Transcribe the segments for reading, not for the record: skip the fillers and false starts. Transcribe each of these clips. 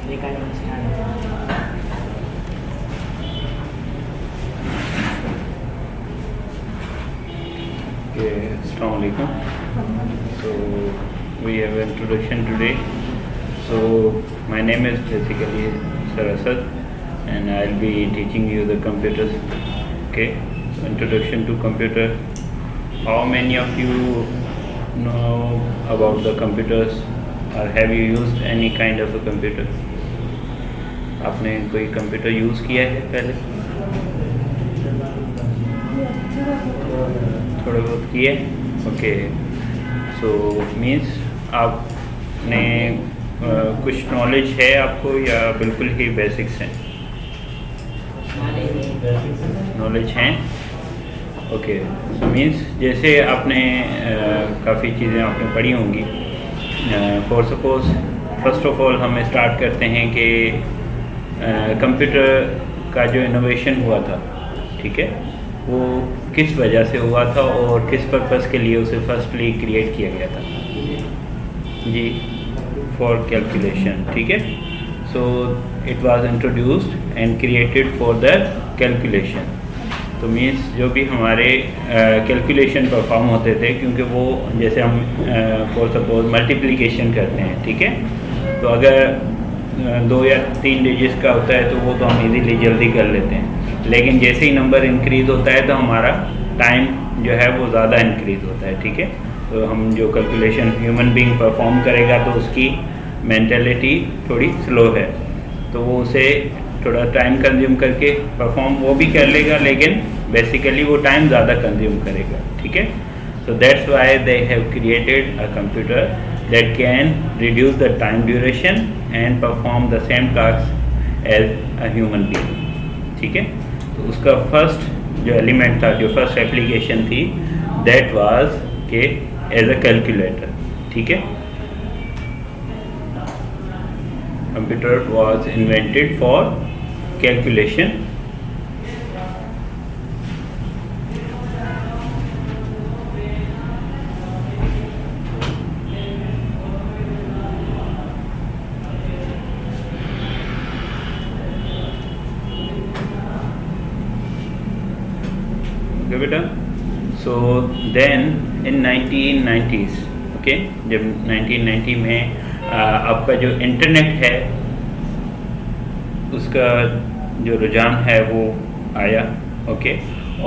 Recording start. Okay, Assalamualaikum. So we have an introduction today. So my name is basically Sarasat, and I'll be teaching you the computers. Okay, so introduction to computer. How many of you know about the computers, or have you used any kind of a computer? आपने कोई computer use किया है पहले? थोड़ा बहुत किए? Okay, so means आपने कुछ नॉलेज है आपको या बिल्कुल ही बेसिक्स हैं? नॉलेज हैं? ओके, सो मीन्स जैसे आपने काफ़ी चीज़ें आपने पढ़ी होंगी. For suppose first of all हम स्टार्ट करते हैं कि कंप्यूटर का जो इनोवेशन हुआ था, ठीक है, वो किस वजह से हुआ था और किस पर्पस के लिए उसे फर्स्टली क्रिएट किया गया था? जी, फॉर कैलकुलेशन. ठीक है, so it was introduced and created for the calculation. तो मीन्स जो भी हमारे कैलकुलेशन परफॉर्म होते थे, क्योंकि वो जैसे हम फॉर सपोज मल्टीप्लिकेशन करते हैं, ठीक है, तो अगर 2 या 3 डिजिट्स का होता है तो वो तो हम इजीली जल्दी कर लेते हैं, लेकिन जैसे ही नंबर इंक्रीज़ होता है तो हमारा टाइम जो है वो ज़्यादा इंक्रीज़ होता है. ठीक है, तो हम जो कैलकुलेशन ह्यूमन बीइंग परफॉर्म करेगा तो उसकी मेंटालिटी थोड़ी स्लो है, तो वो उसे थोड़ा टाइम कंज्यूम करके परफॉर्म वो भी कर लेगा, लेकिन बेसिकली वो टाइम ज़्यादा कंज्यूम करेगा. ठीक है, so that's why they have created a computer that can reduce the time duration and perform the same task as a human being. ठीक है, तो उसका फर्स्ट जो एलिमेंट था, जो फर्स्ट एप्लीकेशन थी, that was के as a calculator. ठीक है, computer was invented for calculation. बेटा, so then in 1990s, okay, जब 1990 में आपका जो इंटरनेट है उसका जो रुझान है वो आया, ओके,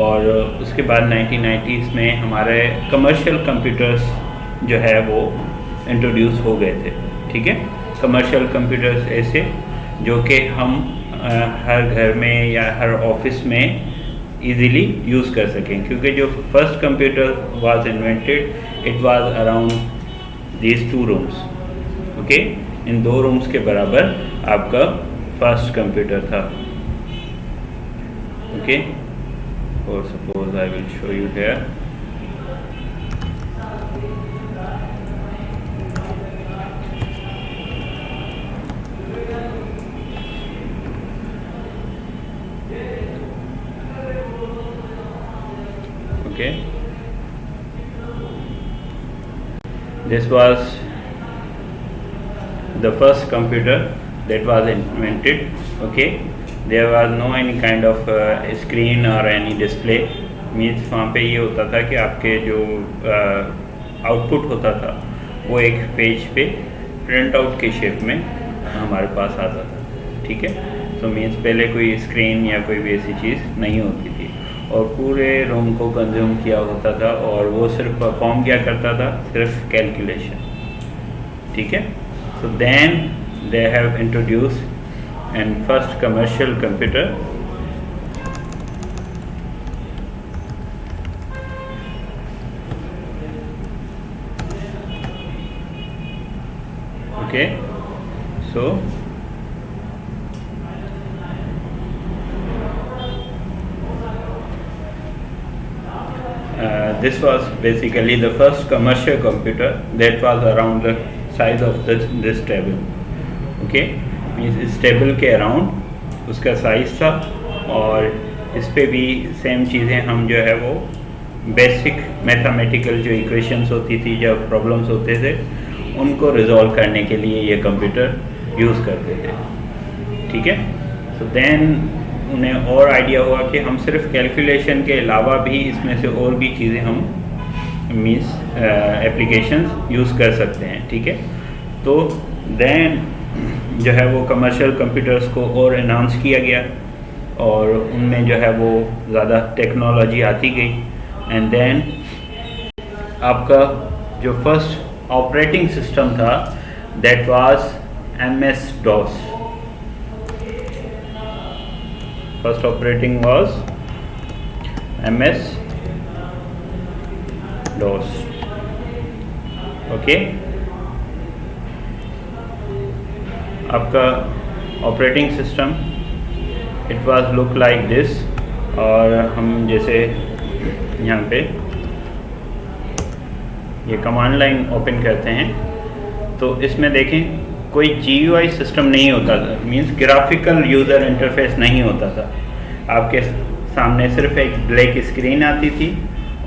और उसके बाद 1990s में हमारे कमर्शियल कंप्यूटर्स जो है वो इंट्रोड्यूस हो गए थे. ठीक है, कमर्शियल कंप्यूटर्स ऐसे जो कि हम हर घर में या हर ऑफिस में इजीली यूज़ कर सकें, क्योंकि जो first computer was invented it was around these 2 rooms. Okay, in 2 rooms के बराबर आपका फर्स्ट कंप्यूटर था. ओके, और suppose I will show you here. Okay, this was the first computer that was invented. Okay, there was no any kind of screen or any display. Means वहाँ पे ये होता था कि आपके जो आउटपुट होता था वो एक पेज पे प्रिंट आउट के शेप में हमारे पास आता था. ठीक है, सो मीन्स पहले कोई स्क्रीन या कोई भी ऐसी चीज़ नहीं होती थी और पूरे रूम को कंज्यूम किया होता था, और वो सिर्फ परफॉर्म क्या करता था, सिर्फ कैलकुलेशन. ठीक है, so then they have introduce and first commercial computer. Okay, so this was basically the first commercial computer that was around the size of this table. Okay, means इस टेबल के around उसका size था, और इस पे भी same चीज़ें हम जो है वो बेसिक मैथमेटिकल जो इक्वेशंस होती थी, जो प्रॉब्लम्स होते थे, उनको रिजॉल्व करने के लिए ये कंप्यूटर यूज़ करते थे, ठीक है। तो देन उन्हें और आइडिया हुआ कि हम सिर्फ कैलकुलेशन के अलावा भी इसमें से और भी चीज़ें हम मीन्स एप्लीकेशंस यूज़ कर सकते हैं, ठीक है। तो देन जो है वो कमर्शियल कंप्यूटर्स को और एनहांस किया गया और उनमें जो है वो ज़्यादा टेक्नोलॉजी आती गई। एंड देन आपका जो फर्स्ट ऑपरेटिंग सिस्टम था that was MS-DOS। First operating was MS-DOS, okay. आपका operating system it was look like this. और हम जैसे यहाँ पे ये कमांड लाइन ओपन करते हैं तो इसमें देखें कोई GUI सिस्टम नहीं होता था, मींस ग्राफिकल यूज़र इंटरफेस नहीं होता था। आपके सामने सिर्फ एक ब्लैक स्क्रीन आती थी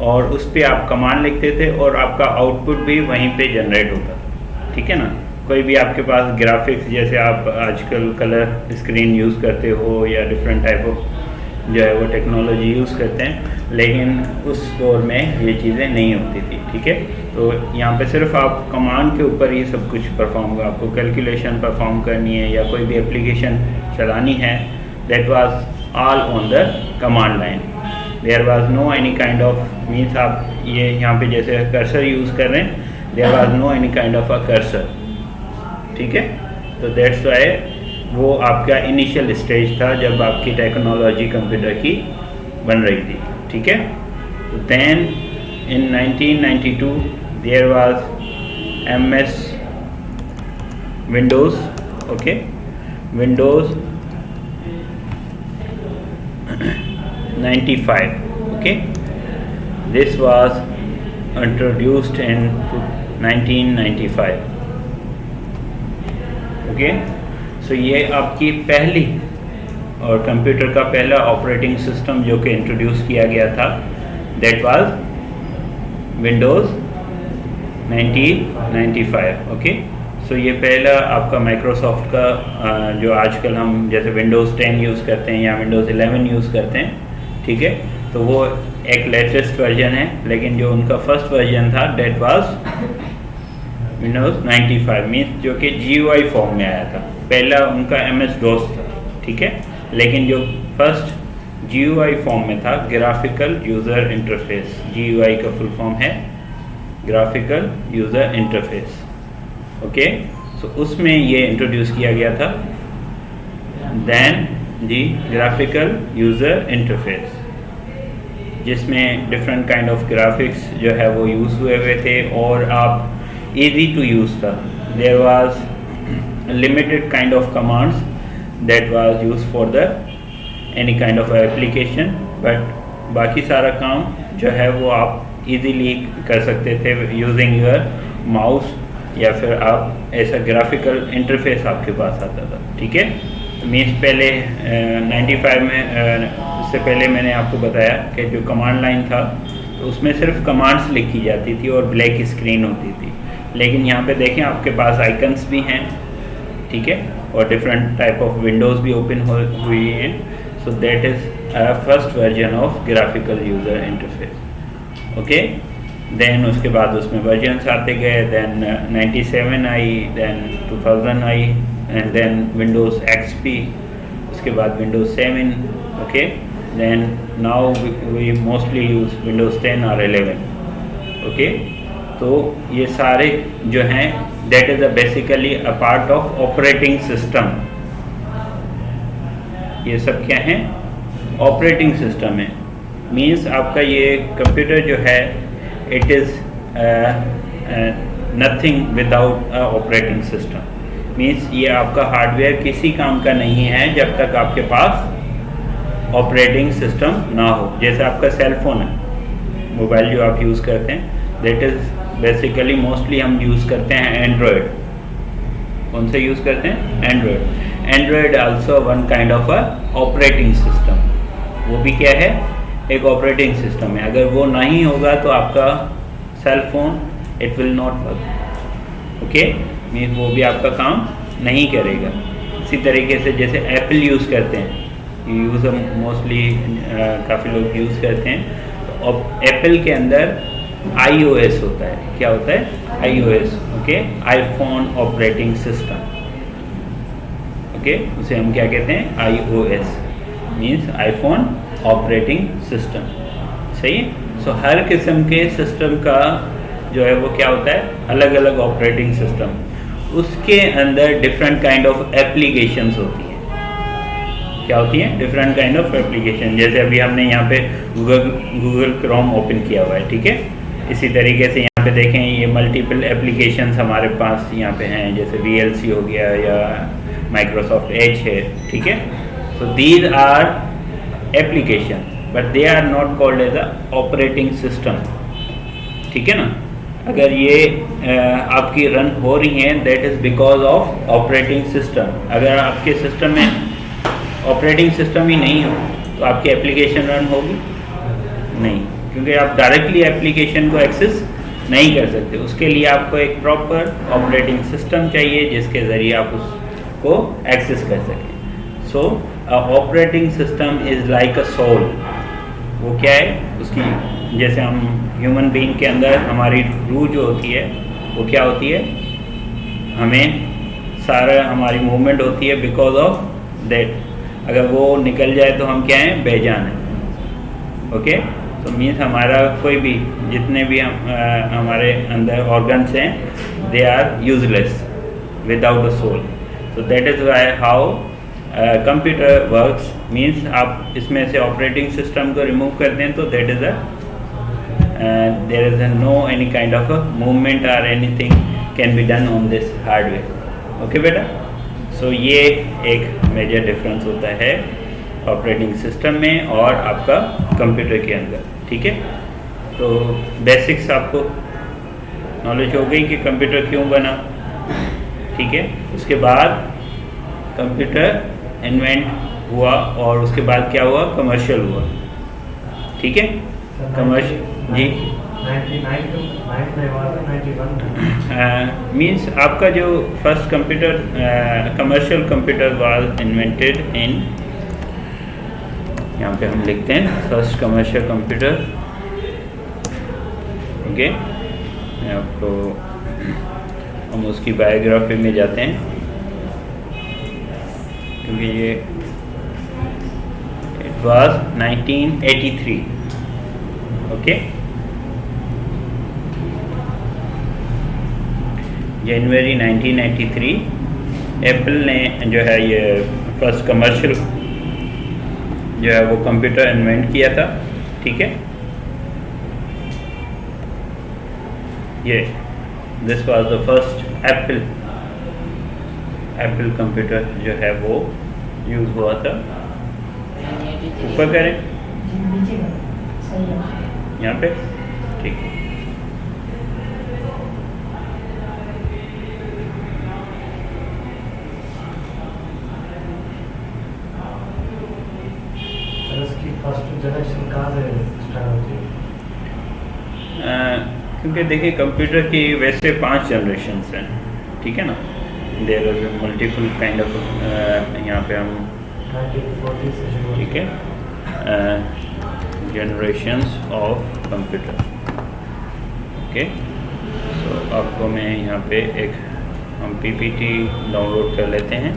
और उस पर आप कमांड लिखते थे और आपका आउटपुट भी वहीं पे जनरेट होता था, ठीक है ना। कोई भी आपके पास ग्राफिक्स जैसे आप आजकल कलर स्क्रीन यूज़ करते हो या डिफरेंट टाइप ऑफ जो है वो टेक्नोलॉजी यूज़ करते हैं, लेकिन उस दौर में ये चीज़ें नहीं होती थी, ठीक है। तो यहाँ पे सिर्फ आप कमांड के ऊपर ही सब कुछ परफॉर्म कर, आपको कैलकुलेशन परफॉर्म करनी है या कोई भी एप्लीकेशन चलानी है, that was all on the command line. There was no any kind of means आप ये यहाँ पे जैसे कर्सर यूज़ कर रहे हैं, there was no any kind of a cursor, ठीक है। तो दैट्स वाई वो आपका इनिशियल स्टेज था जब आपकी टेक्नोलॉजी कंप्यूटर की बन रही थी, ठीक है। तो then in 1992 there was MS Windows, ओके, Windows 95, okay. This was introduced in 1995, okay. So ये आपकी पहली और कंप्यूटर का पहला ऑपरेटिंग सिस्टम जो कि इंट्रोड्यूस किया गया था दैट वाज विंडोज़ 1995, ओके। सो ये पहला आपका माइक्रोसॉफ्ट का जो आजकल हम जैसे विंडोज़ 10 यूज़ करते हैं या विंडोज़ 11 यूज़ करते हैं, ठीक है। तो वो एक लेटेस्ट वर्जन है, लेकिन जो उनका फर्स्ट वर्जन था दैट वाज विंडोज़ 95 मीन्स जो कि GUI फॉर्म में आया था। पहला उनका MS-DOS था, ठीक है, लेकिन जो फर्स्ट GUI फॉर्म में था, ग्राफिकल यूज़र इंटरफेस। GUI का फुल फॉर्म है ग्राफिकल यूज़र इंटरफेस, ओके। सो उसमें ये इंट्रोड्यूस किया गया था देन दी ग्राफिकल यूज़र इंटरफेस, जिसमें डिफरेंट काइंड ऑफ ग्राफिक्स जो है वो यूज़ हुए थे और आप easy to use था। There was limited kind of commands that was used for the any kind of application, but बाकी सारा काम जो है वो आप easily कर सकते थे using your mouse, या फिर आप ऐसा ग्राफिकल इंटरफेस आपके पास आता था, ठीक है। मीन्स पहले 95 में इससे पहले मैंने आपको बताया कि जो कमांड लाइन था तो उसमें सिर्फ कमांड्स लिखी जाती थी और ब्लैक स्क्रीन होती थी, लेकिन यहाँ पे देखें आपके पास आइकन्स भी हैं, ठीक है, और डिफरेंट टाइप ऑफ विंडोज़ भी ओपन हुई हैं। So that is first version of graphical user interface, okay. Then उसके बाद उसमें वर्जन्स आते गए, देन 97 आई, देन 2000 आई, एंड देन विंडोज़ XP, उसके बाद Windows 7, okay. Then now we mostly use Windows 10 और 11, ओके। तो ये सारे जो हैं that is basically a part of operating system. ये सब क्या हैं? ऑपरेटिंग सिस्टम है। मीन्स आपका ये कंप्यूटर जो है it is nothing without operating system. Means ये आपका हार्डवेयर किसी काम का नहीं है जब तक आपके पास ऑपरेटिंग सिस्टम ना हो। जैसे आपका सेल फोन है, मोबाइल जो आप यूज़ करते हैं, दैट इज़ बेसिकली मोस्टली हम यूज़ करते हैं एंड्रॉयड। कौन से यूज़ करते हैं? Android. Android also one kind of a operating system. वो भी क्या है? एक ऑपरेटिंग सिस्टम है। अगर वो नहीं होगा तो आपका cell phone it will not work, okay. Means वो भी आपका काम नहीं करेगा। इसी तरीके से जैसे एप्पल यूज़ करते हैं, यूज़ मोस्टली काफ़ी लोग यूज़ करते हैं, तो एप्पल के अंदर iOS होता है। क्या होता है? iOS, okay, iPhone operating system, okay, उसे हम क्या कहते हैं? iOS means iPhone operating system, सही है। सो हर किस्म के सिस्टम का जो है वो क्या होता है? अलग अलग ऑपरेटिंग सिस्टम, उसके अंदर डिफरेंट काइंड ऑफ एप्लीकेशंस होती हैं। क्या होती हैं? Different kind of application. जैसे अभी हमने यहाँ पे गूगल क्रोम ओपन किया हुआ है, ठीक है। इसी तरीके से यहाँ पे देखें, ये मल्टीपल एप्लीकेशंस हमारे पास यहाँ पे हैं, जैसे VLC हो गया या माइक्रोसॉफ्ट एज है, ठीक है। So these are application but they are not called as a operating system, ठीक है ना। अगर ये आपकी रन हो रही हैं, that is because of operating system. अगर आपके सिस्टम में ऑपरेटिंग सिस्टम ही नहीं हो तो आपकी एप्लीकेशन रन होगी नहीं, क्योंकि आप डायरेक्टली एप्लीकेशन को एक्सेस नहीं कर सकते। उसके लिए आपको एक प्रॉपर ऑपरेटिंग सिस्टम चाहिए जिसके ज़रिए आप उसको एक्सेस कर सकें। So operating system is like a soul. वो क्या है? उसकी, जैसे हम ह्यूमन बीइंग के अंदर हमारी रूह जो होती है वो क्या होती है? हमें सारा हमारी मूवमेंट होती है बिकॉज ऑफ दैट। अगर वो निकल जाए तो हम क्या हैं? बेजान हैं, ओके। तो मीन्स हमारा कोई भी, जितने भी हमारे अंदर ऑर्गन्स हैं, they are useless without a soul. So that is why how computer works. Means आप इसमें से ऑपरेटिंग सिस्टम को रिमूव कर दें तो that is there is no any kind of a movement or anything can be done on this hardware, okay बेटा। सो ये एक मेजर डिफरेंस होता है ऑपरेटिंग सिस्टम में और आपका कंप्यूटर के अंदर, ठीक है। तो बेसिक्स आपको नॉलेज हो गई कि कंप्यूटर क्यों बना, ठीक है। उसके बाद कंप्यूटर इन्वेंट हुआ और उसके बाद क्या हुआ? कमर्शियल हुआ, ठीक है। कमर्शियल जी 91 मीन्स आपका जो first computer commercial computer was invented in, यहाँ पे हम लिखते हैं फर्स्ट कमर्शियल कंप्यूटर, ओके। आपको हम उसकी बायोग्राफी में जाते हैं क्योंकि ये it was 1983, okay. January 1983 Apple ने जो है ये फर्स्ट कमर्शियल जो है वो कंप्यूटर इन्वेंट किया था, ठीक है। ये this was the first Apple computer जो है वो यूज़ हुआ था। ऊपर करें यहाँ पे, ठीक है। क्योंकि देखिए कंप्यूटर की वैसे 5 जनरेशन्स हैं, ठीक है ना। There are multiple kind of, यहाँ पे हम 1940 से शुरू, ठीक है, generations of computer, okay. So आपको मैं यहाँ पे एक हम PPT डाउनलोड कर लेते हैं।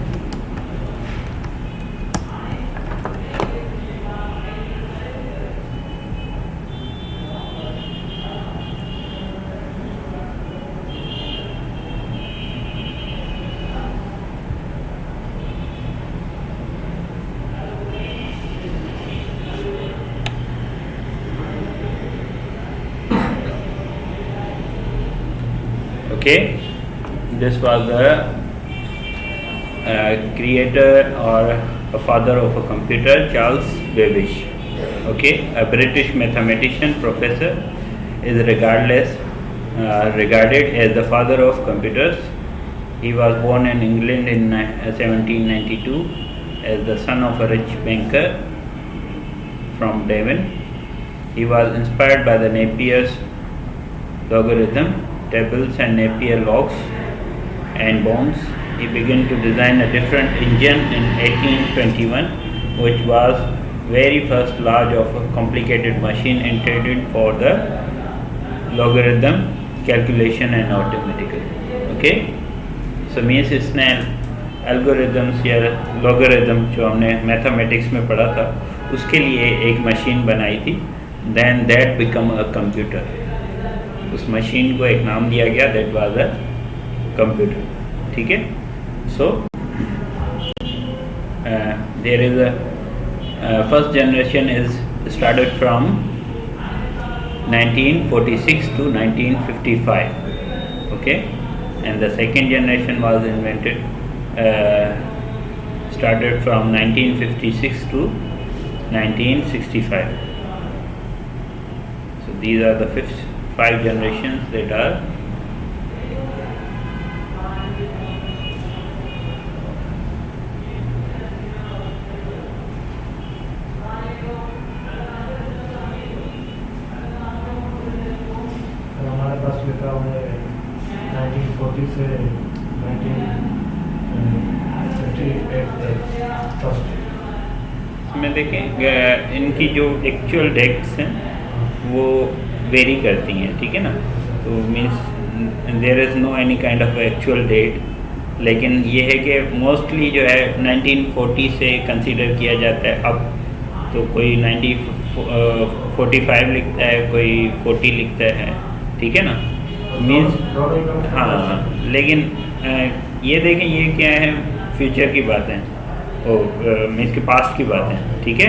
Okay, this was the creator or a father of a computer, Charles Babbage. Okay, a British mathematician professor is regarded as the father of computers. He was born in England in 1792 as the son of a rich banker from Devon. He was inspired by the Napier's logarithm tables and Napier logs and bounds he began to design a different engine in 1821, which was very first large of a complicated machine intended for the logarithm calculation and arithmetic. Okay, so means इसने algorithms या logarithm जो हमने mathematics में पढ़ा था उसके लिए एक मशीन बनाई थी. Then that become a computer. उस मशीन को एक नाम दिया गया, that was a computer. ठीक है. So there is a first generation is started from 1946 to 1955. Okay, and the second generation was invented started from 1956 to 1965. So these are the five generations that are हमारे पास लिखा हुआ है 1940 से 1958 तक first में देखें. इनकी जो एक्चुअल डेट्स हैं वो वेरी करती हैं. ठीक है ना. तो means there is no any kind of actual date, लेकिन ये है कि मोस्टली जो है 1940 से कंसीडर किया जाता है. अब तो कोई 45 लिखता है, कोई 40 लिखता है. ठीक है ना. मीन्स हाँ, लेकिन ये देखें ये क्या है, फ्यूचर की बातें, मीन्स के पास्ट की बातें. ठीक है.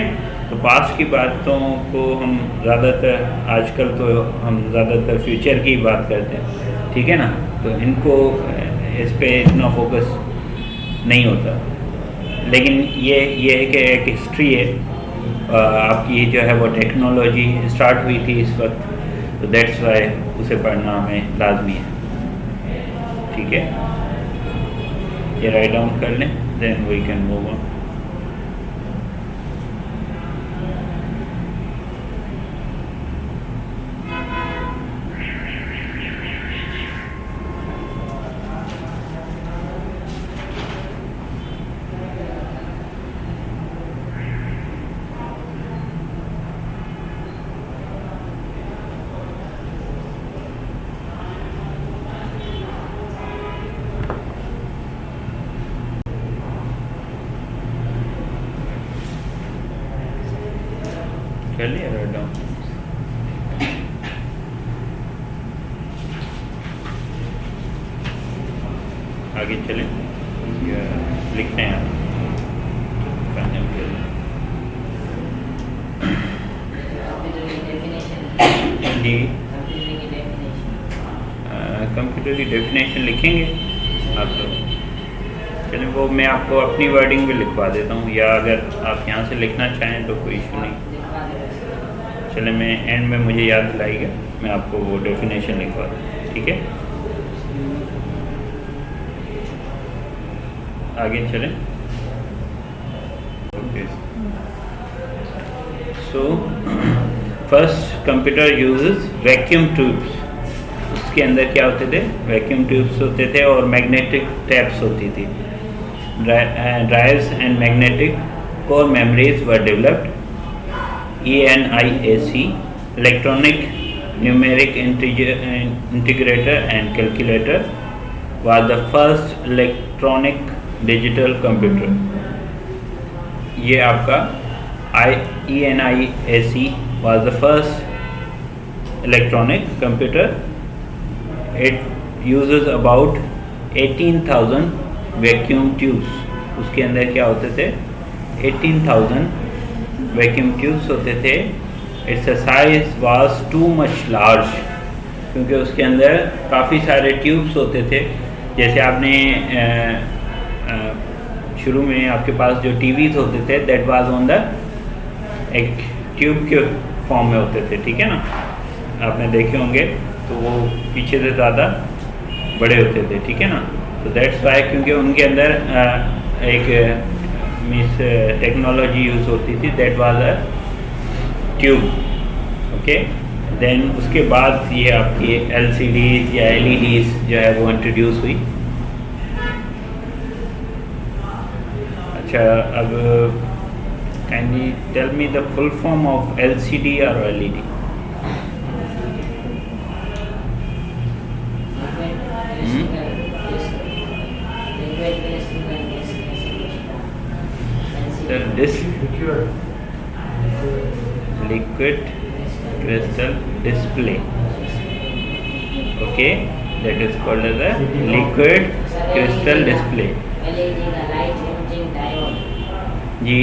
तो पास्ट की बातों को हम ज़्यादातर आजकल तो हम ज़्यादातर फ्यूचर की बात करते हैं. ठीक है ना. तो इनको इस पे इतना फोकस नहीं होता, लेकिन ये है कि एक हिस्ट्री है. आपकी जो है वो टेक्नोलॉजी स्टार्ट हुई थी इस वक्त, तो दैट्स वाई उसे पढ़ना हमें लाजमी है. ठीक है. ये राइट डाउन कर लें, then we can move on. चलिए राइट डाउन. आगे चलें या लिखते हैं आप? जी, कंप्यूटर की डेफिनेशन लिखेंगे आप लोग. चलिए वो मैं आपको अपनी वर्डिंग भी लिखवा देता हूँ, या अगर आप यहाँ से लिखना चाहें तो कोई इशू नहीं. चले मैं एंड में मुझे याद दिलाएगा, मैं आपको वो डेफिनेशन लिखवा दूँ. ठीक है. आगे चलें. Okay. So first computer uses vacuum tubes. उसके अंदर क्या होते थे? वैक्यूम ट्यूब्स होते थे और मैग्नेटिक टैप्स होती थी. Drives and magnetic core memories were developed. ENIAC, electronic numeric integrator and calculator, was the first electronic digital computer. ये आपका ENIAC was the first electronic computer. It uses about 18,000 vacuum tubes. उसके अंदर क्या होते थे? 18,000 vacuum tubes होते थे. It's size was too much large, क्योंकि उसके अंदर काफ़ी सारे ट्यूब्स होते थे. जैसे आपने शुरू में आपके पास जो टीवीज़ होते थे दैट वाज ऑन द एक ट्यूब के फॉर्म में होते थे. ठीक है ना. आपने देखे होंगे तो वो पीछे से ज़्यादा बड़े होते थे. ठीक है ना. तो दैट्स वाई, क्योंकि उनके अंदर एक मीन्स टेक्नोलॉजी यूज़ होती थी, that was a tube. Okay. Then उसके बाद ये आपकी LCDs या LEDs जो है वो इंट्रोड्यूस हुई. अच्छा, अब can you tell me the full form of LCD और LED? The liquid crystal display. Okay, that is called as a liquid crystal display. जी,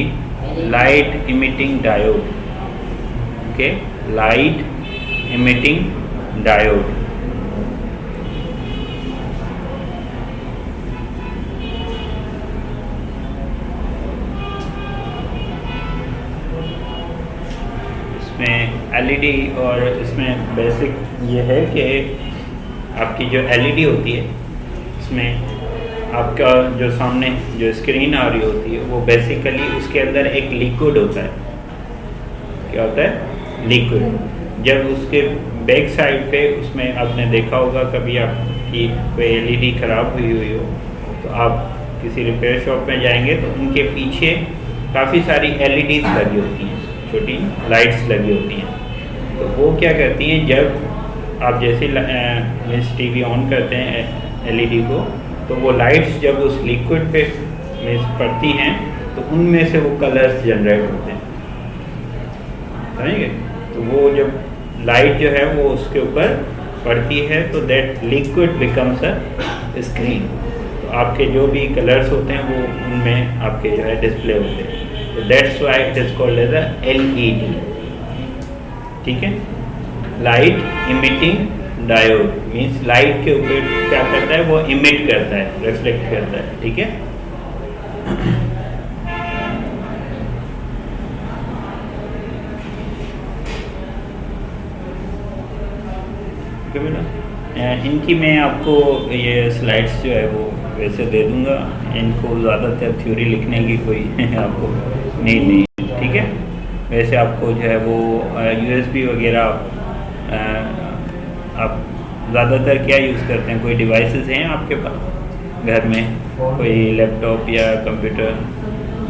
light emitting diode. Okay, light emitting diode. LED और इसमें basic ये है कि आपकी जो LED होती है इसमें आपका जो सामने जो स्क्रीन आ रही होती है वो बेसिकली उसके अंदर एक लिक्विड होता है। क्या होता है? लिक्विड। जब उसके बैक साइड पे उसमें आपने देखा होगा कभी आपकी कोई LED ख़राब हुई हो तो आप किसी रिपेयर शॉप में जाएंगे तो उनके पीछे काफ़ी सारी LEDs लगी होती हैं, छोटी लाइट्स लगी होती हैं। तो वो क्या करती हैं, जब आप जैसे मीन्स TV ऑन करते हैं LED को तो वो लाइट्स जब उस लिक्विड पे मीन्स पड़ती हैं तो उनमें से वो कलर्स जनरेट होते हैं, समझिए। तो वो जब लाइट जो है वो उसके ऊपर पड़ती है तो that liquid becomes a screen. तो आपके जो भी कलर्स होते हैं वो उनमें आपके जो है डिस्प्ले होते हैं। तो that's why it is called as a LED। ठीक है, light emitting diode means light के ऊपर क्या करता है, वो इमिट करता है, रिफ्लेक्ट करता है। ठीक है, इनकी मैं आपको ये स्लाइड्स जो है वो वैसे दे दूंगा, इनको ज़्यादातर थ्योरी लिखने की कोई आपको नीड नहीं है। ठीक है, वैसे आपको जो है वो USB वगैरह आप ज़्यादातर क्या यूज़ करते हैं, कोई डिवाइसेस हैं आपके पास घर में, कोई लैपटॉप या कंप्यूटर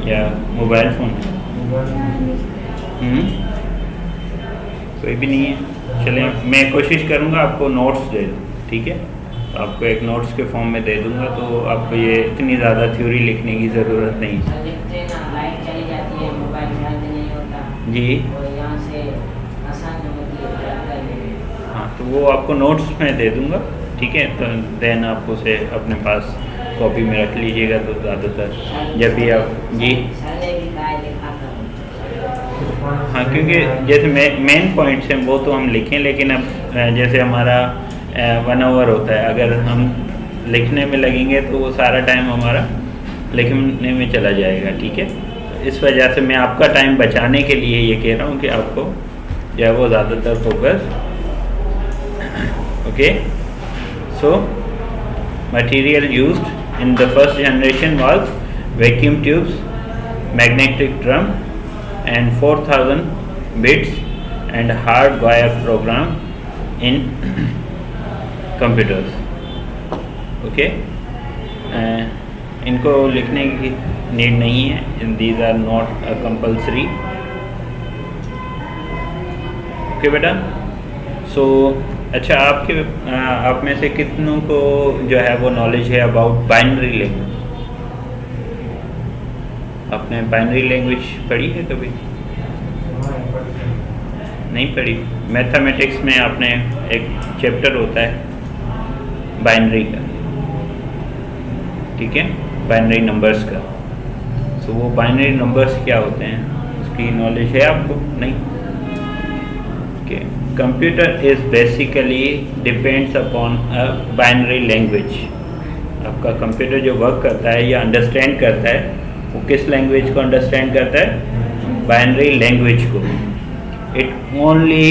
या मोबाइल फ़ोन? कोई भी नहीं है। चलें, मैं कोशिश करूँगा आपको नोट्स दे दूँ। ठीक है, तो आपको एक नोट्स के फॉर्म में दे दूँगा तो आपको ये इतनी ज़्यादा थ्योरी लिखने की ज़रूरत नहीं है। जी हाँ, तो वो आपको नोट्स में दे दूँगा। ठीक है, तो देन आप उसे अपने पास कॉपी में रख लीजिएगा तो ज़्यादातर जब भी आप जी हाँ, क्योंकि जैसे मेन पॉइंट्स हैं वो तो हम लिखें, लेकिन अब जैसे हमारा 1 आवर होता है, अगर हम लिखने में लगेंगे तो वो सारा टाइम हमारा लिखने में चला जाएगा। ठीक है, इस वजह से मैं आपका टाइम बचाने के लिए ये कह रहा हूँ कि आपको जो है वो ज़्यादातर focus. Okay, so material used in the first generation was vacuum tubes, magnetic drum and 4000 bits and hardwire program in computers. Okay, इनको लिखने की नीड नहीं है, these are not a compulsory. Okay बेटा, so अच्छा, आप में से कितनों को जो है वो नॉलेज है अबाउट बाइनरी लैंग्वेज? आपने बाइनरी लैंग्वेज पढ़ी है कभी? नहीं पढ़ी। मैथमेटिक्स में आपने एक चैप्टर होता है बाइनरी का, ठीक है, बाइनरी नंबर्स का। सो वो बाइनरी नंबर्स क्या होते हैं उसकी नॉलेज है आपको? नहीं। Okay, computer is basically depends upon a binary language. आपका कंप्यूटर जो वर्क करता है या अंडरस्टैंड करता है वो किस लैंग्वेज को अंडरस्टैंड करता है? बाइनरी लैंग्वेज को। It only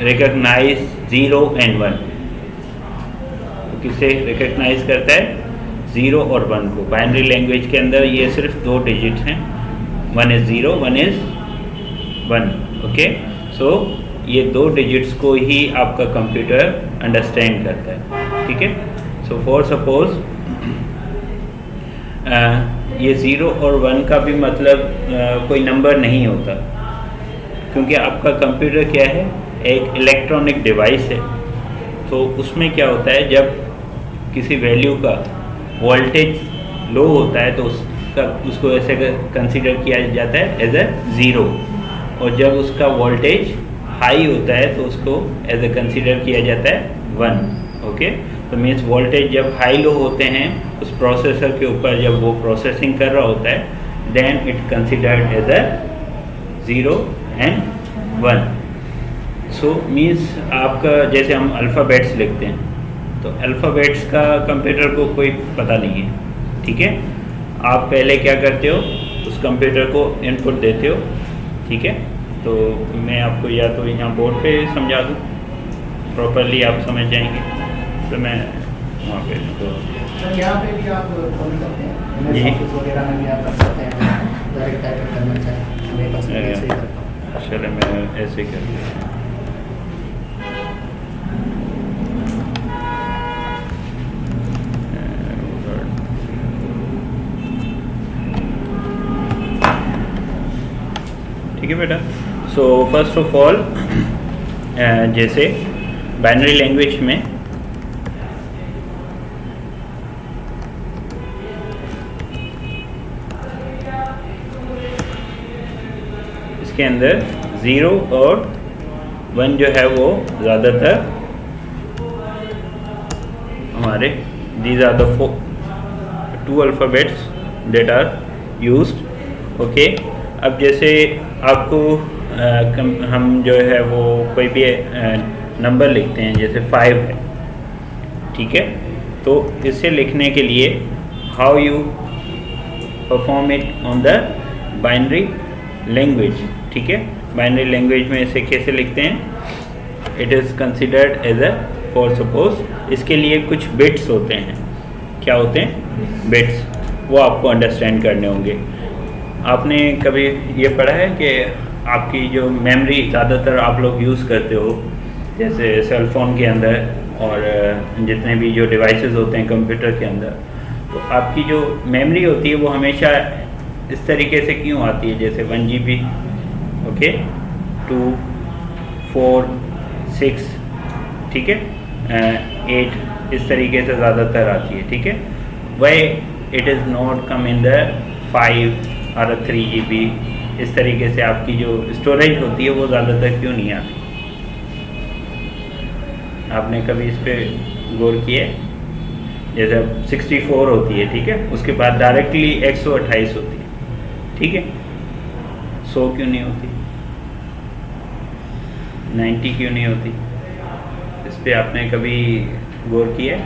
recognize 0 and 1। तो किसे रिकॉग्नाइज करता है? 0 और 1 को। बाइनरी लैंग्वेज के अंदर ये सिर्फ 2 डिजिट हैं, 1 is 0, 1 is 1। ओके, सो ये 2 डिजिट्स को ही आपका कंप्यूटर अंडरस्टैंड करता है। ठीक है, सो फॉर सपोज ये 0 और 1 का भी मतलब कोई नंबर नहीं होता, क्योंकि आपका कंप्यूटर क्या है, एक इलेक्ट्रॉनिक डिवाइस है। तो उसमें क्या होता है, जब किसी वैल्यू का वोल्टेज लो होता है तो उसको ऐसे कंसीडर किया जाता है एज ए 0, और जब उसका वोल्टेज हाई होता है तो उसको एज ए कंसीडर किया जाता है 1। ओके, तो मीन्स वोल्टेज जब हाई लो होते हैं उस प्रोसेसर के ऊपर, जब वो प्रोसेसिंग कर रहा होता है, then it considered as a 0 and 1। So means आपका जैसे हम अल्फ़ाबेट्स लिखते हैं, तो अल्फ़ाबेट्स का कंप्यूटर को कोई पता नहीं है, ठीक है। आप पहले क्या करते हो, उस कंप्यूटर को इनपुट देते हो, ठीक है। तो मैं आपको या तो यहाँ बोर्ड पे समझा दूँ, प्रॉपरली आप समझ जाएंगे, तो मैं वहाँ पे तो सर यहाँ पे भी आप कॉल करते हैं, जी। ऑफिस वगैरह में भी आप कर सकते हैं, डायरेक्ट टाइप करना चाहें, हमें बस ऐसे ही करता हूँ। चलो मैं ऐसे कर लेता हूँ। ठीक है बेटा। सो फर्स्ट ऑफ ऑल जैसे बाइनरी लैंग्वेज में इसके अंदर 0 और 1 जो है वो ज़्यादातर हमारे these are the two alphabets that are used। Okay, अब जैसे आपको हम जो है वो कोई भी नंबर लिखते हैं, जैसे 5 है, ठीक है। तो इसे लिखने के लिए how you perform it on the binary language, ठीक है। बाइनरी लैंग्वेज में इसे कैसे लिखते हैं, it is considered as a, for suppose इसके लिए कुछ बिट्स होते हैं। क्या होते हैं? बिट्स। वो आपको अंडरस्टैंड करने होंगे। आपने कभी ये पढ़ा है कि आपकी जो मेमोरी ज़्यादातर आप लोग यूज़ करते हो, जैसे सेल फोन के अंदर और जितने भी जो डिवाइसेस होते हैं कंप्यूटर के अंदर, तो आपकी जो मेमोरी होती है वो हमेशा इस तरीके से क्यों आती है, जैसे 1 GB, ओके, 2, 4, 6, ठीक है, 8, इस तरीके से ज़्यादातर आती है, ठीक है। Why it is not come in the 5 और 3 GB, इस तरीके से आपकी जो स्टोरेज होती है वो ज़्यादातर क्यों नहीं आती? आपने कभी इस पर गौर किया है? जैसे 64 होती है, ठीक है, उसके बाद डायरेक्टली 128 होती है, ठीक है, 100 क्यों नहीं होती, 90 क्यों नहीं होती? इस पे आपने कभी गौर किया है?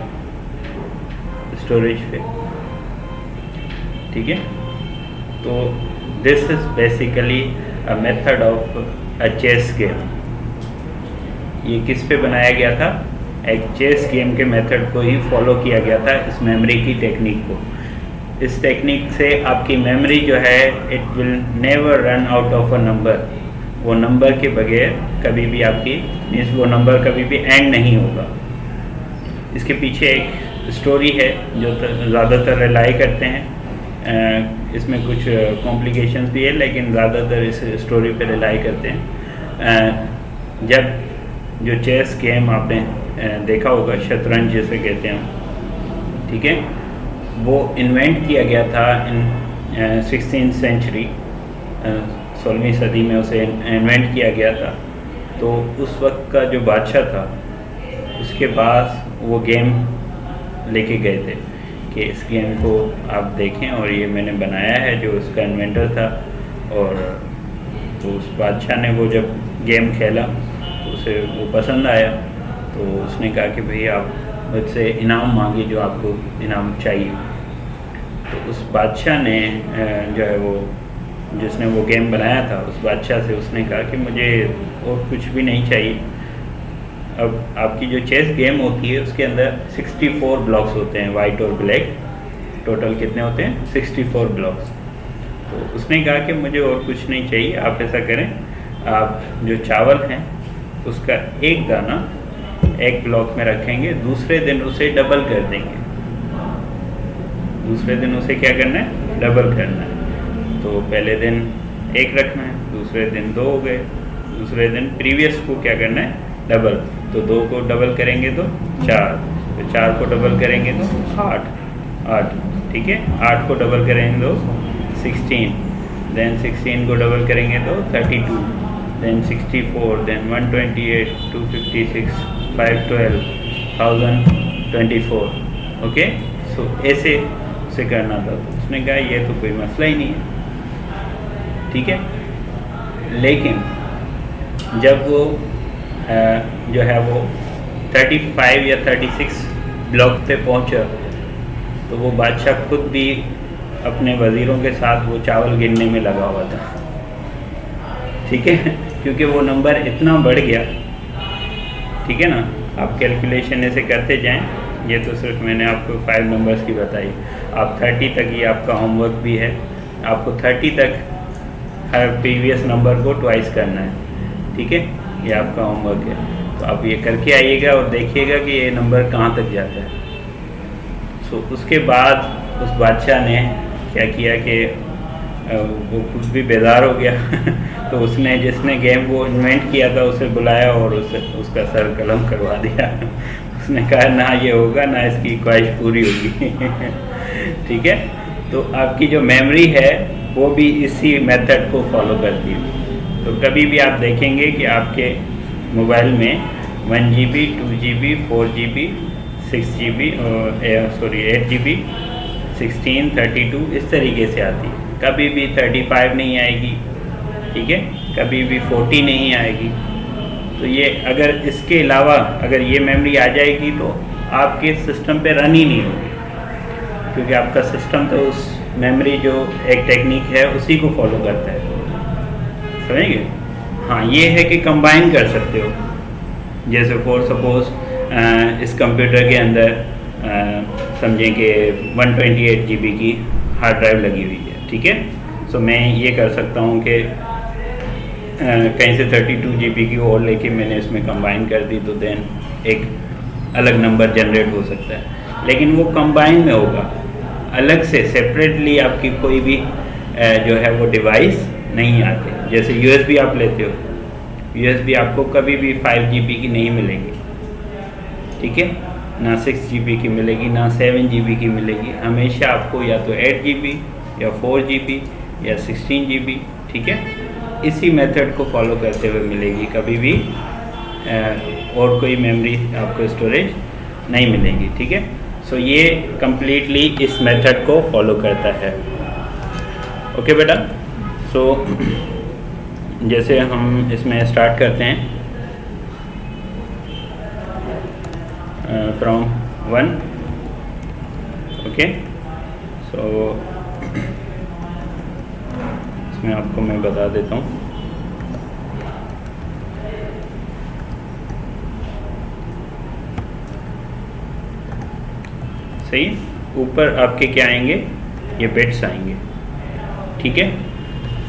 स्टोरेज पे, ठीक है। तो this is basically a method of a chess game. ये किस पे बनाया गया था? एक चेस गेम के मेथड को ही फॉलो किया गया था, इस मेमोरी की टेक्निक को। इस टेक्निक से आपकी मेमोरी जो है, it will never run out of a number. वो नंबर के बगैर कभी भी आपकी मीन्स वो नंबर कभी भी एंड नहीं होगा। इसके पीछे एक स्टोरी है जो ज़्यादातर रिलाई करते हैं, इसमें कुछ कॉम्प्लिकेशंस भी है, लेकिन ज़्यादातर इस स्टोरी पे रिलाई करते हैं। जब जो चेस गेम आपने देखा होगा, शतरंज जिसे कहते हैं, ठीक है, वो इन्वेंट किया गया था इन 16th सेंचुरी, 16वीं सदी में उसे इन्वेंट किया गया था। तो उस वक्त का जो बादशाह था, उसके पास वो गेम लेके गए थे कि इस गेम को आप देखें और ये मैंने बनाया है, जो उसका इन्वेंटर था। और तो उस बादशाह ने वो जब गेम खेला तो उसे वो पसंद आया, तो उसने कहा कि भाई आप मुझसे इनाम मांगिए, जो आपको इनाम चाहिए। तो उस बादशाह ने जो है वो जिसने वो गेम बनाया था, उस बादशाह से उसने कहा कि मुझे और कुछ भी नहीं चाहिए। अब आपकी जो चेस गेम होती है उसके अंदर 64 ब्लॉक्स होते हैं, वाइट और ब्लैक। टोटल कितने होते हैं? 64 ब्लॉक्स। तो उसने कहा कि मुझे और कुछ नहीं चाहिए, आप ऐसा करें, आप जो चावल हैं उसका एक दाना एक ब्लॉक में रखेंगे, दूसरे दिन उसे डबल कर देंगे। दूसरे दिन उसे क्या करना है? डबल करना है। तो पहले दिन 1 रखना है, दूसरे दिन 2 हो गए, दूसरे दिन प्रीवियस को क्या करना है डबल। तो 2 को डबल करेंगे तो 4, तो 4 को डबल करेंगे तो 8, ठीक है। 8 को डबल करेंगे तो 16, देन 16 को डबल करेंगे तो 32, देन 64, देन 128, 256, 512, 1024। ओके, सो ऐसे से करना था। तो उसने कहा ये तो कोई मसला ही नहीं है, ठीक है। लेकिन जब वो जो है वो 35 या 36 ब्लॉक पे पहुंचा, तो वो बादशाह खुद भी अपने वज़ीरों के साथ वो चावल गिनने में लगा हुआ था, ठीक है, क्योंकि वो नंबर इतना बढ़ गया, ठीक है ना। आप कैलकुलेशन ऐसे करते जाएं, ये तो सिर्फ मैंने आपको 5 नंबर्स की बताई। आप 30 तक ये आपका होमवर्क भी है, आपको 30 तक हर प्रीवियस नंबर को ट्वाइस करना है, ठीक है, ये आपका होमवर्क है। तो आप ये करके आइएगा और देखिएगा कि ये नंबर कहाँ तक जाता है। सो उसके बाद उस बादशाह ने क्या किया कि वो खुद भी बेजार हो गया तो उसने जिसने गेम को इन्वेंट किया था उसे बुलाया और उसका सर कलम करवा दिया उसने कहा ना ये होगा ना इसकी ख्वाहिश पूरी होगी ठीक है। तो आपकी जो मेमोरी है वो भी इसी मेथड को फॉलो करती है। तो कभी भी आप देखेंगे कि आपके मोबाइल में 1 GB, 2 GB, 4 GB, 6 GB, 8 GB, 16, 32 इस तरीके से आती है। कभी भी 35 नहीं आएगी, ठीक है, कभी भी 40 नहीं आएगी। तो ये अगर इसके अलावा अगर ये मेमोरी आ जाएगी तो आपके सिस्टम पे रन ही नहीं होगी, क्योंकि आपका सिस्टम तो उस मेमोरी जो एक टेक्निक है उसी को फॉलो करता है, समझेंगे। हाँ, ये है कि कंबाइन कर सकते हो। जैसे फॉर सपोज इस कंप्यूटर के अंदर समझें कि 128 GB की हार्ड ड्राइव लगी हुई है, ठीक है। सो मैं ये कर सकता हूँ कि कहीं से 32 GB की और लेके मैंने इसमें कंबाइन कर दी, तो देन एक अलग नंबर जनरेट हो सकता है। लेकिन वो कंबाइन में होगा, अलग से सेपरेटली आपकी कोई भी जो है वो डिवाइस नहीं आते। जैसे USB आप लेते हो, USB आपको कभी भी 5 GB की नहीं मिलेगी, ठीक है, ना 6 GB की मिलेगी, ना 7 GB की मिलेगी। हमेशा आपको या तो 8 GB या 4 GB या 16 GB, ठीक है, इसी मेथड को फॉलो करते हुए मिलेगी। कभी भी और कोई मेमोरी आपको स्टोरेज नहीं मिलेगी, ठीक है। सो ये कम्प्लीटली इस मेथड को फॉलो करता है। ओके बेटा, सो जैसे हम इसमें स्टार्ट करते हैं फ्रॉम 1, ओके। सो इसमें आपको मैं बता देता हूँ। सही, ऊपर आपके क्या आएंगे, ये बिट्स आएंगे, ठीक है।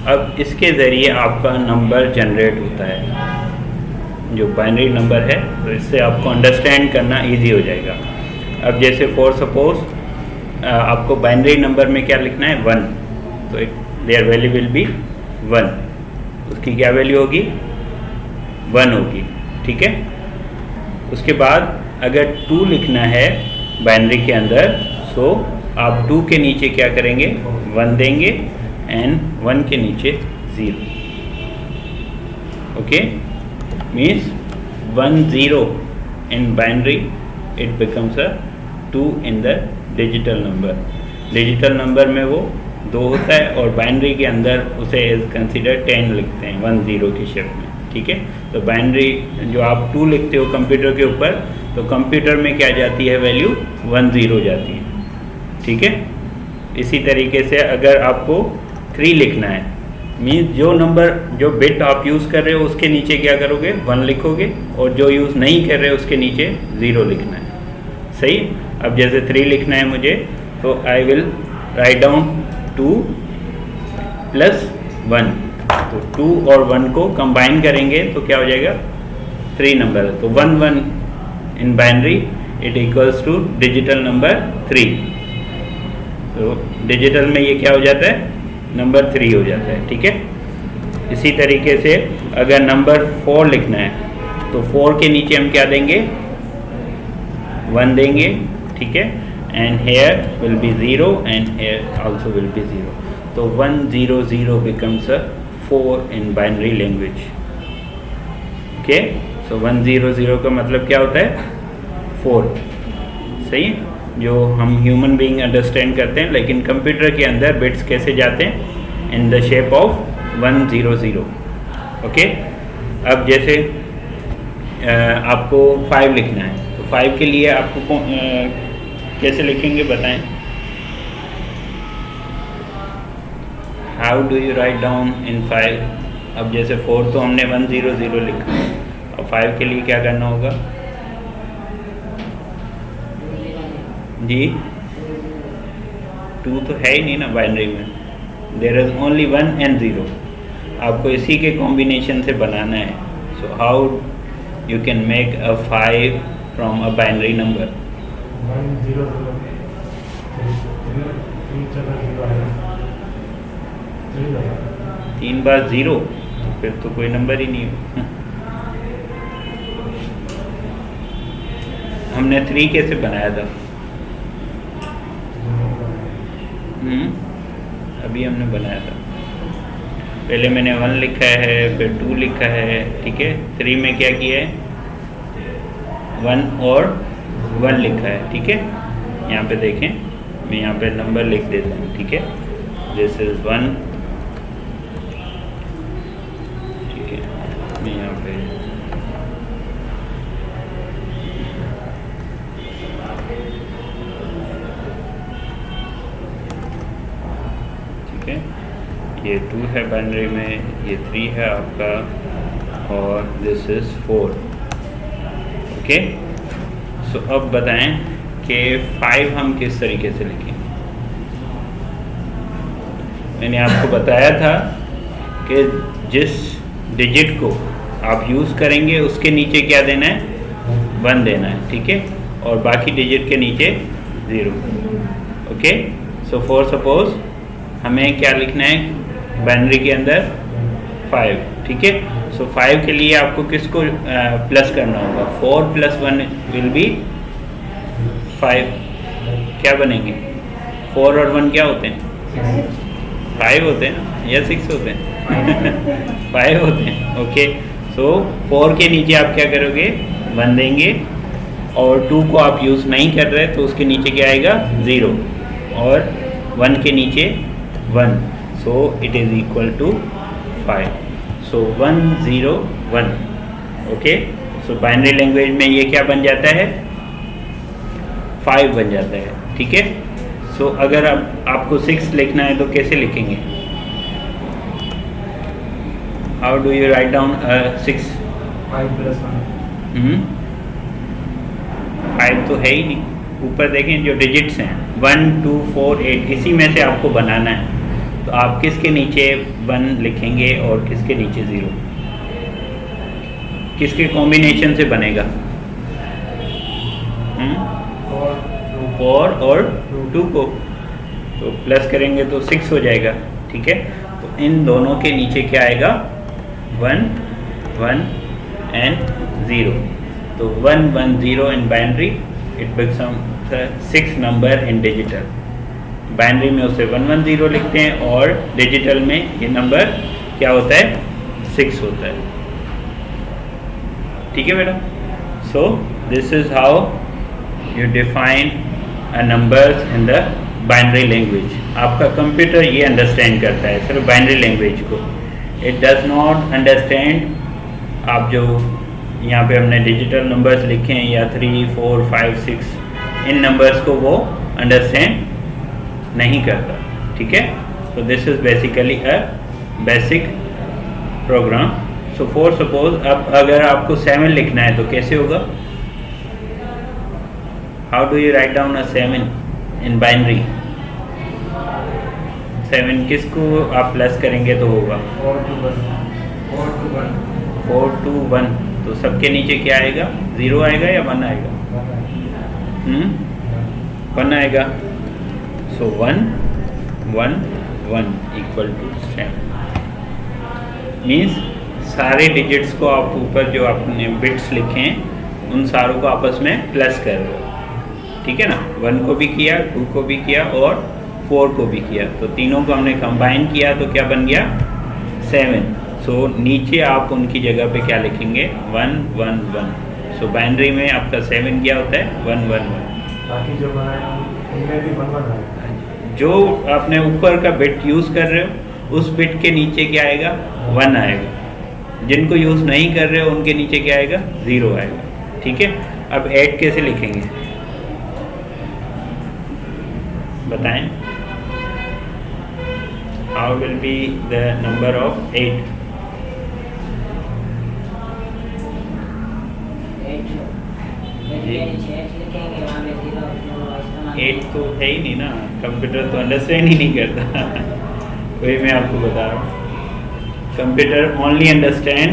अब इसके ज़रिए आपका नंबर जनरेट होता है, जो बाइनरी नंबर है, तो इससे आपको अंडरस्टैंड करना इजी हो जाएगा। अब जैसे फॉर सपोज आपको बाइनरी नंबर में क्या लिखना है, 1, तो देयर वैल्यू विल बी 1, उसकी क्या वैल्यू होगी, 1 होगी, ठीक है। उसके बाद अगर 2 लिखना है बाइनरी के अंदर, सो आप 2 के नीचे क्या करेंगे, 1 देंगे, एंड 1 के नीचे 0, okay. Means 1 0 in binary, it becomes a 2 in the digital number. Digital number में वो 2 होता है और बाइनरी के अंदर उसे एज कंसिडर 10 लिखते हैं 1 0 की शेप में, ठीक है। तो बाइनरी जो आप 2 लिखते हो कंप्यूटर के ऊपर, तो कंप्यूटर में क्या जाती है वैल्यू, 1 0 जाती है, ठीक है। इसी तरीके से अगर आपको 3 लिखना है, मीन्स जो नंबर जो बिट आप यूज़ कर रहे हो उसके नीचे क्या करोगे, 1 लिखोगे, और जो यूज़ नहीं कर रहे हो उसके नीचे 0 लिखना है, सही। अब जैसे 3 लिखना है मुझे, तो आई विल राइट डाउन 2 + 1, तो 2 और 1 को कंबाइन करेंगे तो क्या हो जाएगा, 3 नंबर। तो 1 1 in binary it equals to digital number 3, तो डिजिटल में ये क्या हो जाता है, नंबर 3 हो जाता है, ठीक है। इसी तरीके से अगर नंबर 4 लिखना है तो 4 के नीचे हम क्या देंगे, 1 देंगे, ठीक है। And here will be 0 and here also will be 0, तो 1 0 0 becomes a 4 in binary language, okay. So 1 0 0 का मतलब क्या होता है, 4, सही है, जो हम ह्यूमन बीइंग अंडरस्टैंड करते हैं। लेकिन कंप्यूटर के अंदर बिट्स कैसे जाते हैं, in the shape of 1 0 0, okay. अब जैसे आपको 5 लिखना है, तो 5 के लिए आपको कैसे लिखेंगे बताएं, how do you write down in 5। अब जैसे 4 तो हमने 1 0 0 लिखा, और 5 के लिए क्या करना होगा जी, 2 तो है ही नहीं ना बाइनरी में, देयर इज ओनली 1 एंड 0, आपको इसी के कॉम्बिनेशन से बनाना है। So how you can make a 5 from a binary number, 1 0 0 3 जगह 0 आएगा, 3 जगह 3 बार 0, तो फिर तो कोई नंबर ही नहीं हो। हमने 3 कैसे बनाया था, अभी हमने बनाया था, पहले मैंने 1 लिखा है, फिर 2 लिखा है, ठीक है। 3 में क्या किया है, 1 और 1 लिखा है, ठीक है। यहाँ पे देखें, मैं यहाँ पे नंबर लिख देता हूँ, ठीक है। दिस इज 1, ठीक है। मैं यहाँ पे ये 2 है बाइनरी में, ये 3 है आपका, और दिस इज 4, ओके। सो अब बताएं कि 5 हम किस तरीके से लिखें। मैंने आपको बताया था कि जिस डिजिट को आप यूज़ करेंगे उसके नीचे क्या देना है, 1 देना है, ठीक है, और बाकी डिजिट के नीचे 0, ओके। सो फॉर सपोज हमें क्या लिखना है बाइनरी के अंदर, 5, ठीक है। सो 5 के लिए आपको किसको प्लस करना होगा, 4 + 1 विल बी 5, क्या बनेंगे, 4 और 1 क्या होते हैं, 5 होते हैं या 6 होते हैं 5 होते हैं, ओके। सो 4 के नीचे आप क्या करोगे, 1 देंगे, और 2 को आप यूज़ नहीं कर रहे तो उसके नीचे क्या आएगा, 0, और 1 के नीचे 1, so it is equal to 5, so 1 0 1, okay। so binary language में ये क्या बन जाता है, 5 बन जाता है, ठीक है। so अगर आपको 6 लिखना है तो कैसे लिखेंगे, how do you write down 6, 5 + 1, 5 तो है ही नहीं, ऊपर देखें जो डिजिट्स हैं 1 2 4 8, इसी में से आपको बनाना है, तो आप किसके नीचे 1 लिखेंगे और किसके नीचे 0, किसके कॉम्बिनेशन से बनेगा, 4 और 2 को, तो प्लस करेंगे तो 6 हो जाएगा, ठीक है। तो इन दोनों के नीचे क्या आएगा, 1 1 एंड 0, तो 1 1 0 इन binary, it becomes 6 number in digital. Binary में उसे 1 1 0 लिखते हैं, और डिजिटल में ये नंबर क्या होता है, 6 होता है, ठीक है बेटा। So this is how you define a numbers in the binary language. आपका कंप्यूटर ये अंडरस्टैंड करता है सिर्फ बाइनरी लैंग्वेज को, इट डज नॉट अंडरस्टैंड आप जो यहाँ पे हमने डिजिटल नंबर्स लिखे हैं या 3 4 5 6, इन नंबर्स को वो अंडरस्टैंड नहीं करता, ठीक है। So this is basically a basic programme. So for suppose अब अगर आपको 7 लिखना है तो कैसे होगा, how do you write down a 7 in binary, 7 किसको आप प्लस करेंगे तो होगा 4 to 1, 4 to 1, 4 to 1, तो सबके नीचे क्या आएगा, 0 आएगा या 1 आएगा, 1 आएगा। सो 1 1 1 इक्वल टू 7 मीन्स सारे डिजिट्स को आप ऊपर जो आपने बिट्स लिखे हैं उन सारों को आपस में प्लस कर रहे हो, ठीक है ना। 1 को भी किया, 2 को भी किया और 4 को भी किया, तो तीनों को हमने कंबाइन किया तो क्या बन गया 7। सो नीचे आप उनकी जगह पे क्या लिखेंगे 1 1 1। सो बाइनरी में आपका 7 क्या होता है 1 1 1। बाकी जो बनाए उनमें भी 1 1 है। जो आपने ऊपर का बिट यूज़ कर रहे हो उस बिट के नीचे क्या आएगा 1 आएगा, जिनको यूज़ नहीं कर रहे हो उनके नीचे क्या आएगा 0 आएगा, ठीक है। अब ऐड कैसे लिखेंगे बताएं। How will be the number of 8? 8 तो है ही नहीं ना, कंप्यूटर तो अंडरस्टैंड ही नहीं करता वही मैं आपको बता रहा हूँ, कंप्यूटर ओनली अंडरस्टैंड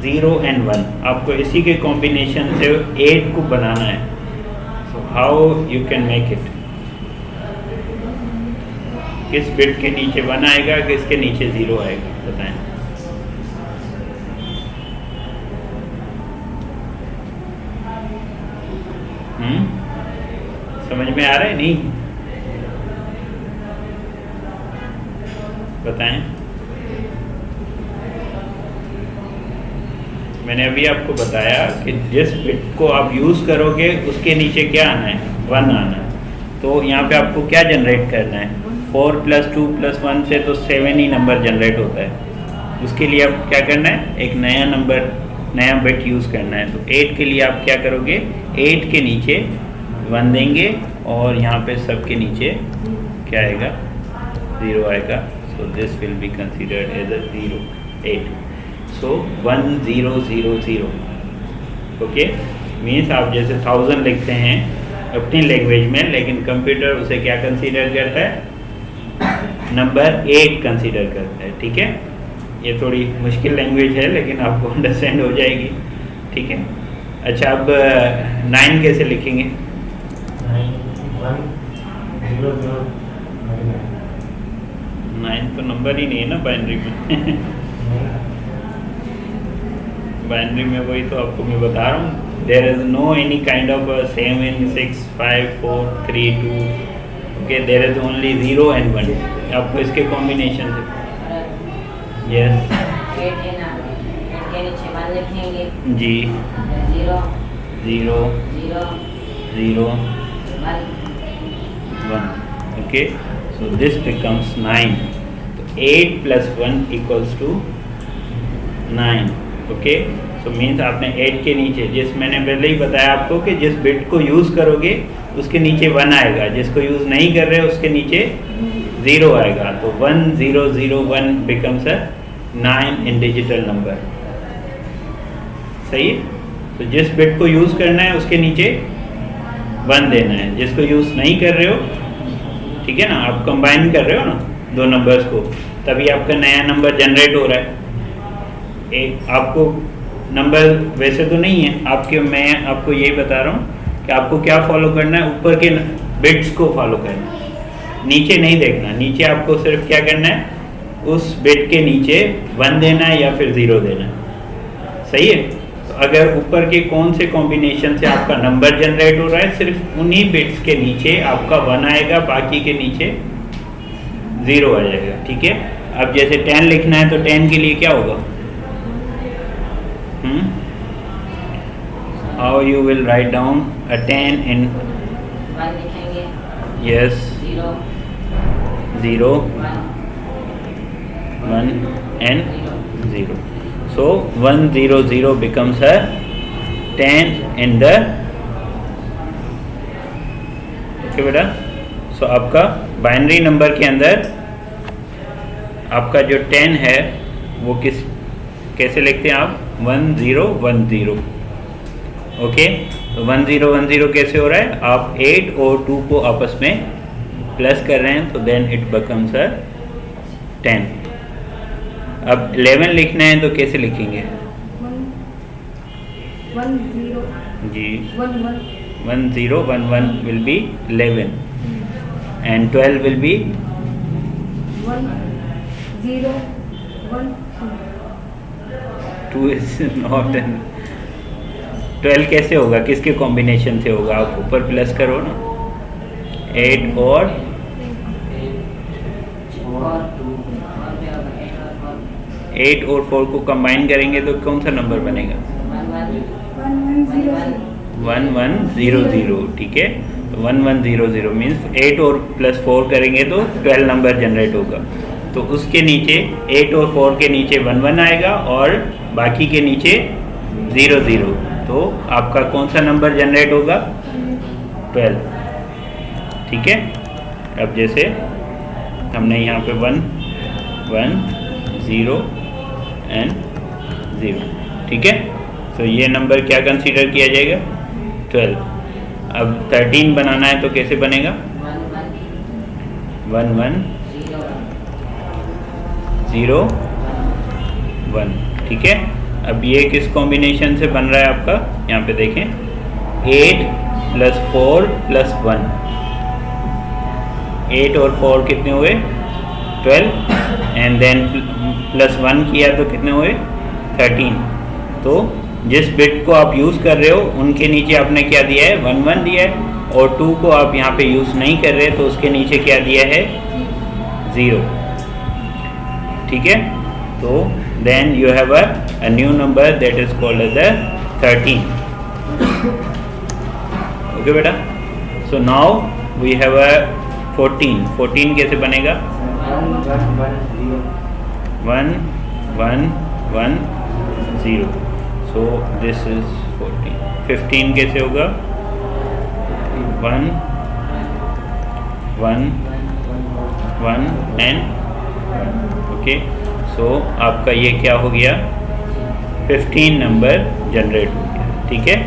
0 and 1। आपको इसी के कॉम्बिनेशन से 8 को बनाना है। So how you can make it, किस बिट के नीचे 1 आएगा, किसके नीचे 0 आएगा बताएं। समझ में आ रहा है नहीं बताएं। मैंने अभी आपको बताया कि जिस बिट को आप यूज़ करोगे उसके नीचे क्या आना है 1 आना है। तो यहाँ पे आपको क्या जनरेट करना है 4 + 2 + 1 से तो 7 ही नंबर जनरेट होता है। उसके लिए आप क्या करना है एक नया नंबर नया बिट यूज़ करना है। तो 8 के लिए आप क्या करोगे 8 के नीचे 1 देंगे और यहाँ पे सब के नीचे क्या आएगा 0 आएगा। So this will be considered as a 0 8। So 1 0 0 0 okay. Means आप जैसे 1000 लिखते हैं अपनी लैंग्वेज में, लेकिन कंप्यूटर उसे क्या कंसीडर करता है नंबर 8 कंसीडर करता है, ठीक है। ये थोड़ी मुश्किल लैंग्वेज है लेकिन आपको अंडरस्टैंड हो जाएगी, ठीक है। अच्छा अब 9 कैसे लिखेंगे 9 1 0 0 9 तो नंबर ही नहीं है ना बाइनरी में बाइनरी में वही तो आपको मैं बता रहा हूँ, there is no any kind of 7 6 5 4 3 2 okay, there is only 0 and 1। आपको इसके कॉम्बिनेशन से यस जी 0 0 0 1 ओके। So this becomes 9। तो 8 + 1 = 9 ओके। सो मीन्स आपने 8 के नीचे जिस मैंने पहले ही बताया आपको कि जिस बिट को यूज़ करोगे उसके नीचे 1 आएगा, जिसको यूज़ नहीं कर रहे उसके नीचे 0 आएगा। तो 1 0 0 1 becomes a 9 in digital number, सही है। तो जिस बिट को यूज़ करना है उसके नीचे 1 देना है, जिसको यूज़ नहीं कर रहे हो, ठीक है ना। आप कंबाइन कर रहे हो ना दो नंबर्स को, तभी आपका नया नंबर जनरेट हो रहा है। आपको नंबर वैसे तो नहीं है आपके, मैं आपको यही बता रहा हूँ कि आपको क्या फॉलो करना है, ऊपर के बिट्स को फॉलो करना है, नीचे नहीं देखना। नीचे आपको सिर्फ क्या करना है उस बिट के नीचे 1 देना है या फिर 0 देना है, सही है। तो अगर ऊपर के कौन से कॉम्बिनेशन से आपका नंबर जनरेट हो रहा है सिर्फ उन्हीं बिट्स के नीचे आपका 1 आएगा, बाकी के नीचे 0 आ जाएगा, ठीक है। अब जैसे 10 लिखना है तो 10 के लिए क्या होगा how you will write down अ 10 इन 1 लिखेंगे yes 0 1 and 0। So 1 0 0 becomes a 10 in the okay बेटा। सो आपका बाइनरी नंबर के अंदर आपका जो 10 है वो कैसे लिखते हैं आप 1 0 1 0 ओके। तो 1 0 1 0 कैसे हो रहा है, आप 8 और 2 को आपस में प्लस कर रहे हैं तो देन इट बिकम्स अ 10। अब 11 लिखना है तो कैसे लिखेंगे 1 0 जी 1 1 1 0 1 1 will be 11 and 12 will be 1 0 1 2. 2 is not an 12 कैसे होगा, किसके कॉम्बिनेशन से होगा? आप ऊपर प्लस करो ना, 8 और 8 और 4 को कंबाइन करेंगे तो कौन सा नंबर बनेगा? 1100, ठीक है। तो 1100 मीन्स 8 और प्लस 4 करेंगे तो 12 नंबर जनरेट होगा। तो उसके नीचे 8 और 4 के नीचे 11 आएगा और बाकी के नीचे 00, तो आपका कौन सा नंबर जनरेट होगा? 12, ठीक है। अब जैसे हमने यहाँ पे 1 1 0 एंड 0, ठीक है। तो ये नंबर क्या कंसीडर किया जाएगा? 12। अब 13 बनाना है तो कैसे बनेगा? 1 1 0 1, ठीक है। अब ये किस कॉम्बिनेशन से बन रहा है आपका? यहाँ पे देखें, 8 + 4 + 1, 8 और 4 कितने हुए? 12, एंड देन +1 किया तो कितने हुए? 13। तो जिस बिट को आप यूज़ कर रहे हो उनके नीचे आपने क्या दिया है? 1 1 दिया है, और 2 को आप यहाँ पे यूज़ नहीं कर रहे तो उसके नीचे क्या दिया है? 0, ठीक है। तो then you have a new number that is called as the 13, okay बेटा। So now we have a 14। 14 कैसे बनेगा? 1 1 1 0, सो दिस इज 14। 15 कैसे होगा? 1 1 1 एंड, ओके। सो आपका ये क्या हो गया? 15 नंबर जनरेट हो गया, ठीक है।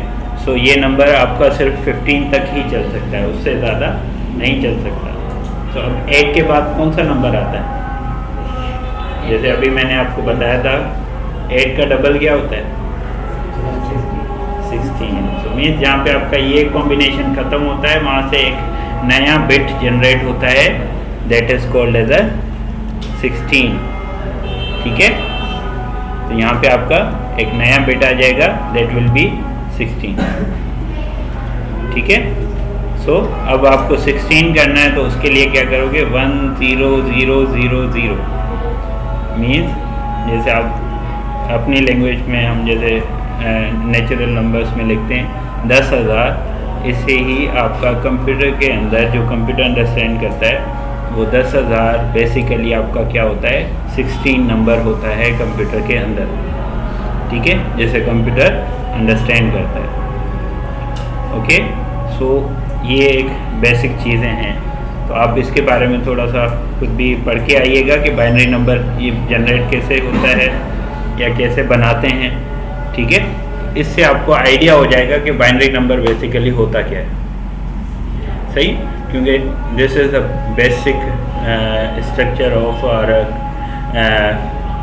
सो ये नंबर आपका सिर्फ 15 तक ही चल सकता है, उससे ज़्यादा नहीं चल सकता। तो अब 8 के बाद कौन सा नंबर आता है? जैसे अभी मैंने आपको बताया था 8 का डबल क्या होता है? 16। सो मीन्स जहाँ पे आपका ये कॉम्बिनेशन ख़त्म होता है वहाँ से एक नया बिट जनरेट होता है, that is called as a 16, ठीक है। तो यहाँ पे आपका एक नया बिट आ जाएगा, दैट विल बी 16, ठीक है। सो अब आपको 16 करना है तो उसके लिए क्या करोगे? 1 0 0 0 0 मीन्स जैसे आप अपनी लैंग्वेज में हम जैसे नेचुरल नंबर्स में लिखते हैं 10,000, इसे ही आपका कंप्यूटर के अंदर जो कंप्यूटर अंडरस्टैंड करता है वो 10,000 बेसिकली आपका क्या होता है? 16 नंबर होता है कंप्यूटर के अंदर, ठीक है, जैसे कंप्यूटर अंडरस्टैंड करता है, ओके। सो ये एक बेसिक चीज़ें हैं, तो आप इसके बारे में थोड़ा सा खुद भी पढ़ के आइएगा कि बाइनरी नंबर ये जनरेट कैसे होता है या कैसे बनाते हैं, ठीक है। इससे आपको आइडिया हो जाएगा कि बाइनरी नंबर बेसिकली होता क्या है, सही। क्योंकि this is a basic structure of और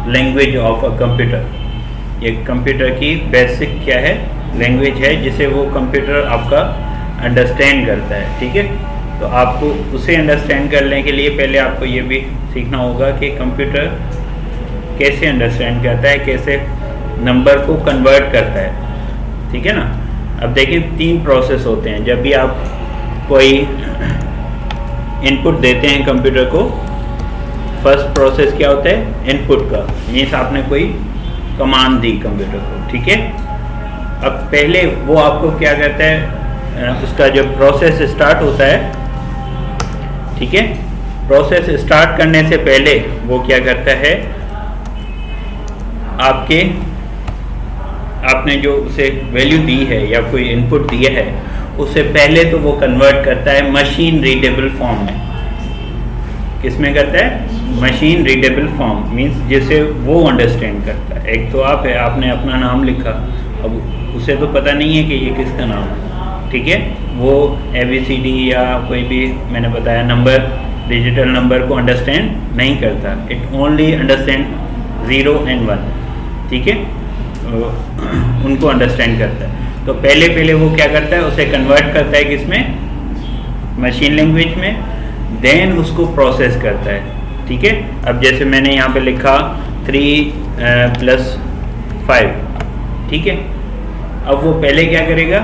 लैंग्वेज ऑफ अ कंप्यूटर। ये कंप्यूटर की बेसिक क्या है? लैंग्वेज है जिसे वो कंप्यूटर आपका अंडरस्टैंड करता है, ठीक है। तो आपको उसे अंडरस्टैंड करने के लिए पहले आपको ये भी सीखना होगा कि कंप्यूटर कैसे अंडरस्टैंड करता है, कैसे नंबर को कन्वर्ट करता है, ठीक है ना। अब देखिए 3 प्रोसेस होते हैं जब भी आप कोई इनपुट देते हैं कंप्यूटर को। फर्स्ट प्रोसेस क्या होता है? इनपुट का, मीन्स आपने कोई कमांड दी कंप्यूटर को, ठीक है। अब पहले वो आपको क्या कहता है, उसका जो प्रोसेस स्टार्ट होता है, ठीक है, प्रोसेस स्टार्ट करने से पहले वो क्या करता है, आपने जो उसे वैल्यू दी है या कोई इनपुट दिया है उसे पहले तो वो कन्वर्ट करता है मशीन रीडेबल फॉर्म में। किसमें करता है? मशीन रीडेबल फॉर्म, मीन्स जिसे वो अंडरस्टैंड करता है। एक तो आप है, आपने अपना नाम लिखा, अब उसे तो पता नहीं है कि ये किसका नाम है, ठीक है। वो ABCD या कोई भी मैंने बताया नंबर, डिजिटल नंबर को अंडरस्टैंड नहीं करता, इट ओनली अंडरस्टैंड 0 and 1, ठीक है, उनको अंडरस्टैंड करता है। तो पहले वो क्या करता है, उसे कन्वर्ट करता है किसमें? मशीन लैंग्वेज में। देन उसको प्रोसेस करता है। ठीक है, अब जैसे मैंने यहाँ पे लिखा 3 + 5, ठीक है। अब वो पहले क्या करेगा,